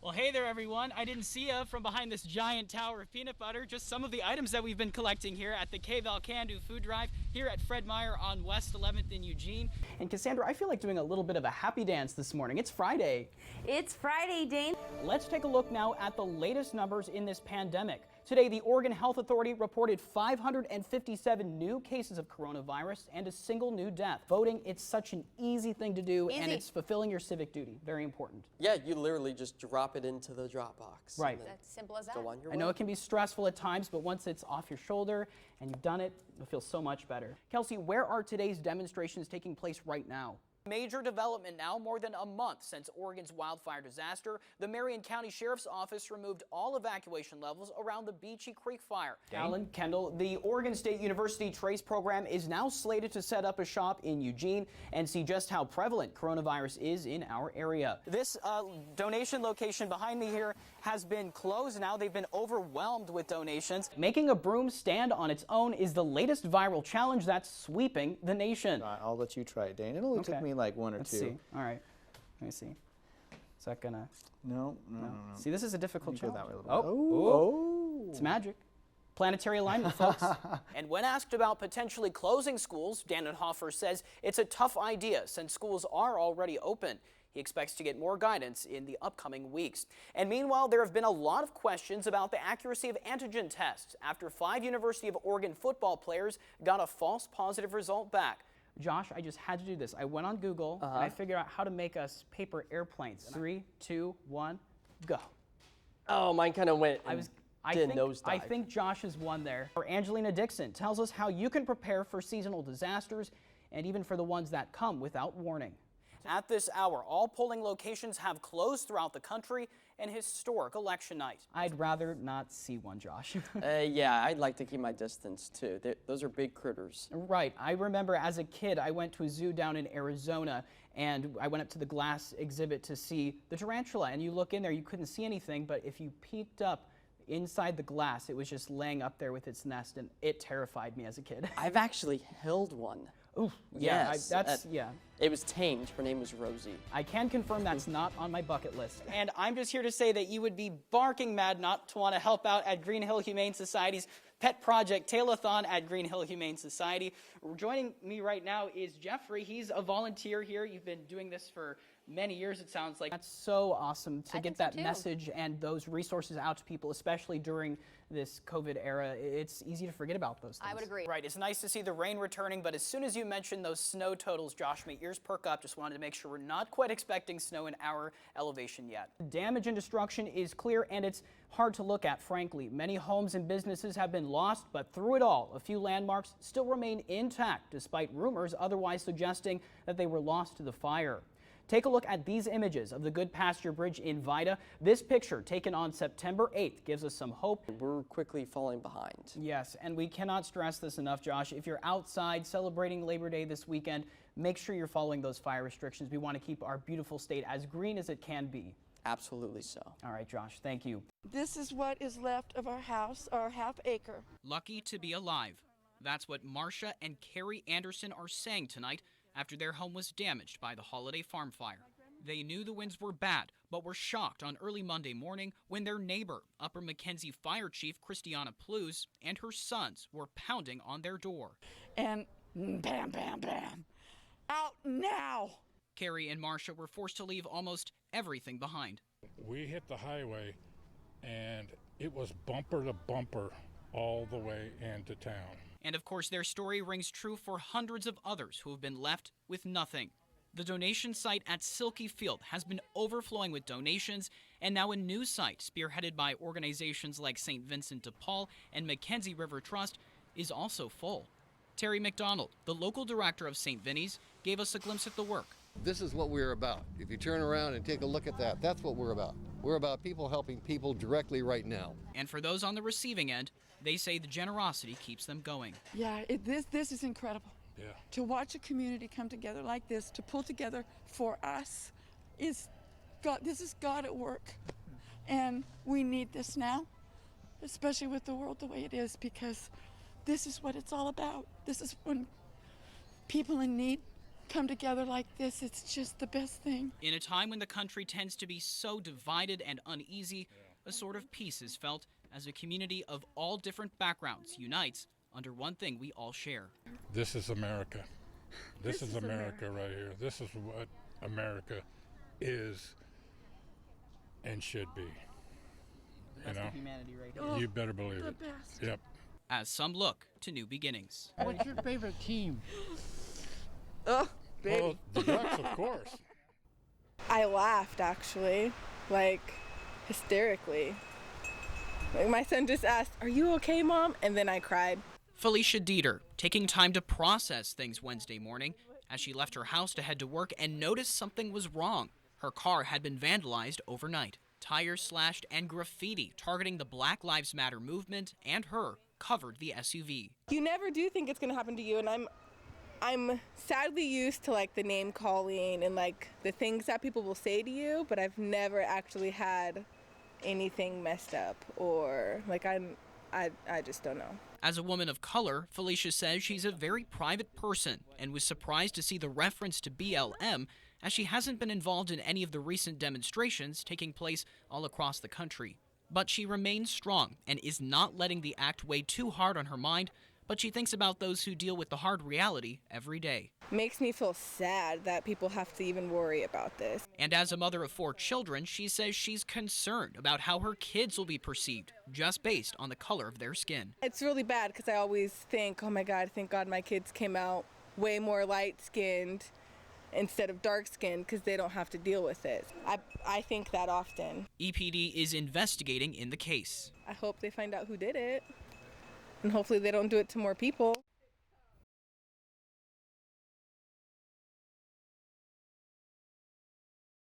Well, hey there, everyone. I didn't see you from behind this giant tower of peanut butter. Just some of the items that we've been collecting here at the KVAL Can Do Food Drive here at Fred Meyer on West 11th in Eugene. And Cassandra, I feel like doing a little bit of a happy dance this morning. It's Friday. It's Friday, Dane. Let's take a look now at the latest numbers in this pandemic. Today, the Oregon Health Authority reported 557 new cases of coronavirus and a single new death. Voting, it's such an easy thing to do, and it's fulfilling your civic duty. Very important. Yeah, you literally just drop it into the drop box. Right. That's simple as that. Go on your I know way. it can be stressful at times, but once it's off your shoulder and you've done it, you'll feel so much better. Kelsey, where are today's demonstrations taking place right now? Major development now, more than a month since Oregon's wildfire disaster. The Marion County Sheriff's Office removed all evacuation levels around the Beachy Creek fire. Alan, Kendall, the Oregon State University TRACE program is now slated to set up a shop in Eugene and see just how prevalent coronavirus is in our area. This donation location behind me here has been closed now. They've been overwhelmed with donations. Making a broom stand on its own is the latest viral challenge that's sweeping the nation. I'll let you try it, Dane. It only took me like one or Let's two. see. All right. Let me see. Is that gonna? No. See, this is a difficult Go challenge. that way a little bit. It's magic. Planetary alignment, folks. And when asked about potentially closing schools, Dannenhofer says it's a tough idea since schools are already open. He expects to get more guidance in the upcoming weeks. And meanwhile, there have been a lot of questions about the accuracy of antigen tests after 5 University of Oregon football players got a false positive result back. Josh, I just had to do this. I went on Google and I figured out how to make us paper airplanes. 3, 2, 1, go. Oh, mine kind of went. I think Josh has won there. Or Angelina Dixon tells us how you can prepare for seasonal disasters and even for the ones that come without warning. At this hour, all polling locations have closed throughout the country and historic election night. I'd rather not see one, Josh. Yeah, I'd like to keep my distance too. Those are big critters. Right. I remember as a kid, I went to a zoo down in Arizona and I went up to the glass exhibit to see the tarantula. And you look in there, you couldn't see anything, but if you peeked up inside the glass, it was just laying up there with its nest, and it terrified me as a kid. I've actually held one. Ooh, yes, yeah. It was tamed. Her name was Rosie. I can confirm that's not on my bucket list. And I'm just here to say that you would be barking mad not to want to help out at Green Hill Humane Society's pet project, Tail-a-thon at Green Hill Humane Society. Joining me right now is Jeffrey. He's a volunteer here. You've been doing this for many years, it sounds like. That's so awesome to get that message and those resources out to people, especially during this COVID era. It's easy to forget about those things. I would agree. Right, it's nice to see the rain returning, but as soon as you mentioned those snow totals, Josh, my ears perk up. Just wanted to make sure we're not quite expecting snow in our elevation yet. Damage and destruction is clear, and it's hard to look at, frankly. Many homes and businesses have been lost, but through it all, a few landmarks still remain intact, despite rumors otherwise suggesting that they were lost to the fire. Take a look at these images of the Good Pasture Bridge in Vida. This picture, taken on September 8th, gives us some hope. We're quickly falling behind. Yes, and we cannot stress this enough, Josh. If you're outside celebrating Labor Day this weekend, make sure you're following those fire restrictions. We want to keep our beautiful state as green as it can be. Absolutely so. All right, Josh, thank you. This is what is left of our house, our half acre. Lucky to be alive. That's what Marcia and Carrie Anderson are saying tonight after their home was damaged by the Holiday Farm fire. They knew the winds were bad, but were shocked on early Monday morning when their neighbor, Upper Mackenzie Fire Chief Christiana Plews, and her sons were pounding on their door. And bam, bam, bam. Out now! Carrie and Marcia were forced to leave almost everything behind. We hit the highway, and it was bumper to bumper all the way into town. And of course, their story rings true for hundreds of others who have been left with nothing. The donation site at Silky Field has been overflowing with donations, and now a new site spearheaded by organizations like St. Vincent de Paul and Mackenzie River Trust is also full. Terry McDonald, the local director of St. Vinny's, gave us a glimpse at the work. This is what we're about. If you turn around and take a look at that, that's what we're about. We're about people helping people directly right now. And for those on the receiving end, they say the generosity keeps them going. Yeah, this is incredible. Yeah. To watch a community come together like this, to pull together for us, this is God at work. And we need this now, especially with the world the way it is, because this is what it's all about. This is when people in need come together like this, it's just the best thing. In a time when the country tends to be so divided and uneasy, a sort of peace is felt as a community of all different backgrounds unites under one thing we all share. This is America. This is America right here. This is what America is and should be. That's you know? the humanity right here. Oh, You better believe the it. best. Yep. As some look to new beginnings. What's your favorite team? Oh, Well, the Ducks, of course. I laughed actually, like hysterically. Like my son just asked, "Are you okay, Mom?" And then I cried. Felicia Dieter taking time to process things Wednesday morning as she left her house to head to work and noticed something was wrong. Her car had been vandalized overnight. Tires slashed and graffiti targeting the Black Lives Matter movement and her covered the SUV. You never do think it's gonna happen to you, and I'm sadly used to like the name calling and like the things that people will say to you, but I've never actually had anything messed up or like I just don't know. As a woman of color, Felicia says she's a very private person and was surprised to see the reference to BLM as she hasn't been involved in any of the recent demonstrations taking place all across the country. But she remains strong and is not letting the act weigh too hard on her mind, but she thinks about those who deal with the hard reality every day. Makes me feel sad that people have to even worry about this. And as a mother of 4 children, she says she's concerned about how her kids will be perceived just based on the color of their skin. It's really bad because I always think, oh my God, thank God my kids came out way more light-skinned instead of dark-skinned because they don't have to deal with it. I think that often. EPD is investigating in the case. I hope they find out who did it, and hopefully they don't do it to more people.